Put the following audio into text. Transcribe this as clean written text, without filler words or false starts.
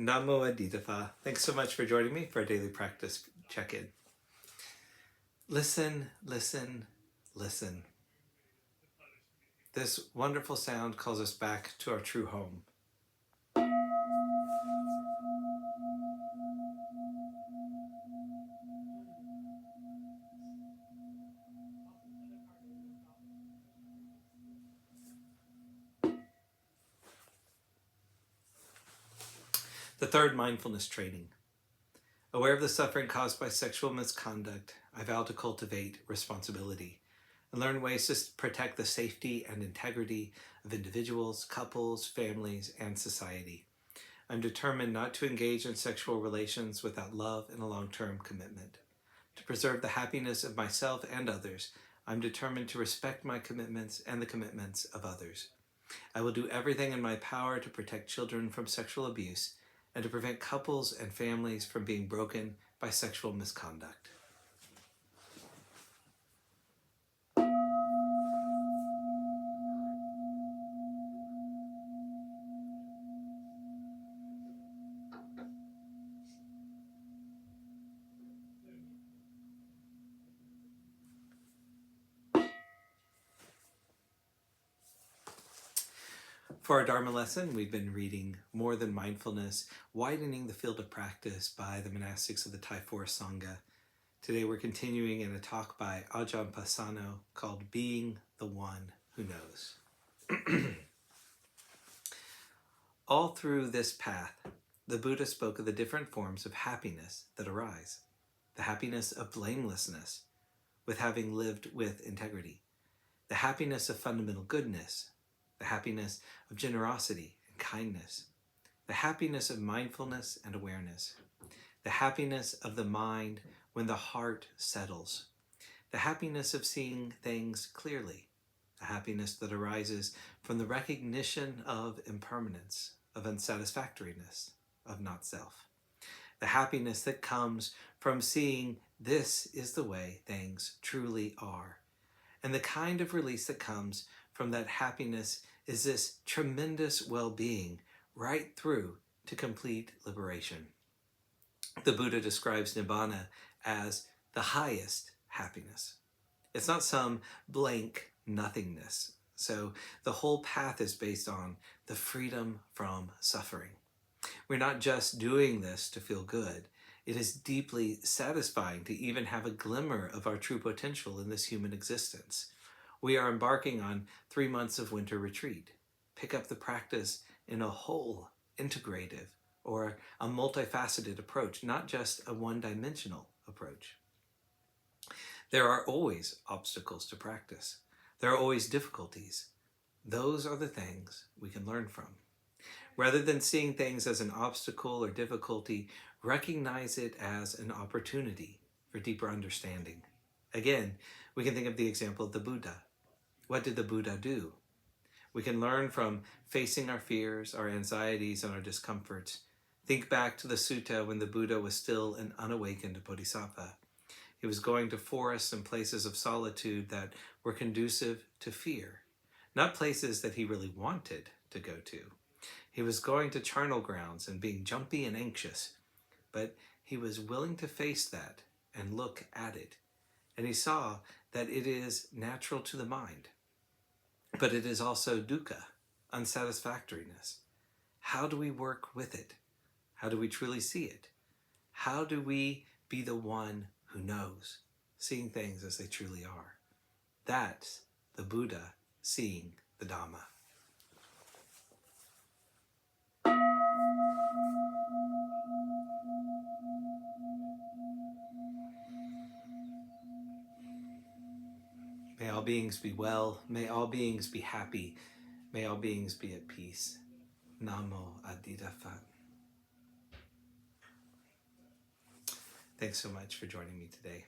Namo Aditafa. Thanks so much for joining me for a daily practice check-in. Listen, listen, listen. This wonderful sound calls us back to our true home. The third mindfulness training. Aware of the suffering caused by sexual misconduct, I vow to cultivate responsibility and learn ways to protect the safety and integrity of individuals, couples, families, and society. I'm determined not to engage in sexual relations without love and a long-term commitment. To preserve the happiness of myself and others, I'm determined to respect my commitments and the commitments of others. I will do everything in my power to protect children from sexual abuse and to prevent couples and families from being broken by sexual misconduct. For our Dharma lesson, we've been reading More Than Mindfulness, Widening the Field of Practice by the Monastics of the Thai Forest Sangha. Today we're continuing in a talk by Ajahn Pasano called Being the One Who Knows. All through this path, the Buddha spoke of the different forms of happiness that arise. The happiness of blamelessness, with having lived with integrity. The happiness of fundamental goodness. The happiness of generosity and kindness, the happiness of mindfulness and awareness, the happiness of the mind when the heart settles, the happiness of seeing things clearly, the happiness that arises from the recognition of impermanence, of unsatisfactoriness, of not self, the happiness that comes from seeing this is the way things truly are, and the kind of release that comes from that happiness is this tremendous well-being right through to complete liberation. The Buddha describes Nibbana as the highest happiness. It's not some blank nothingness. So the whole path is based on the freedom from suffering. We're not just doing this to feel good. It is deeply satisfying to even have a glimmer of our true potential in this human existence. We are embarking on 3 months of winter retreat. Pick up the practice in a whole, integrative, or a multifaceted approach, not just a one-dimensional approach. There are always obstacles to practice. There are always difficulties. Those are the things we can learn from. Rather than seeing things as an obstacle or difficulty, recognize it as an opportunity for deeper understanding. Again, we can think of the example of the Buddha. What did the Buddha do? We can learn from facing our fears, our anxieties, and our discomforts. Think back to the sutta when the Buddha was still an unawakened bodhisattva. He was going to forests and places of solitude that were conducive to fear, not places that he really wanted to go to. He was going to charnel grounds and being jumpy and anxious, but he was willing to face that and look at it. And he saw that it is natural to the mind. But it is also dukkha, unsatisfactoriness. How do we work with it? How do we truly see it? How do we be the one who knows, seeing things as they truly are? That's the Buddha seeing the Dhamma. May all beings be well. May all beings be happy. May all beings be at peace. Namo Adida Phat. Thanks so much for joining me today.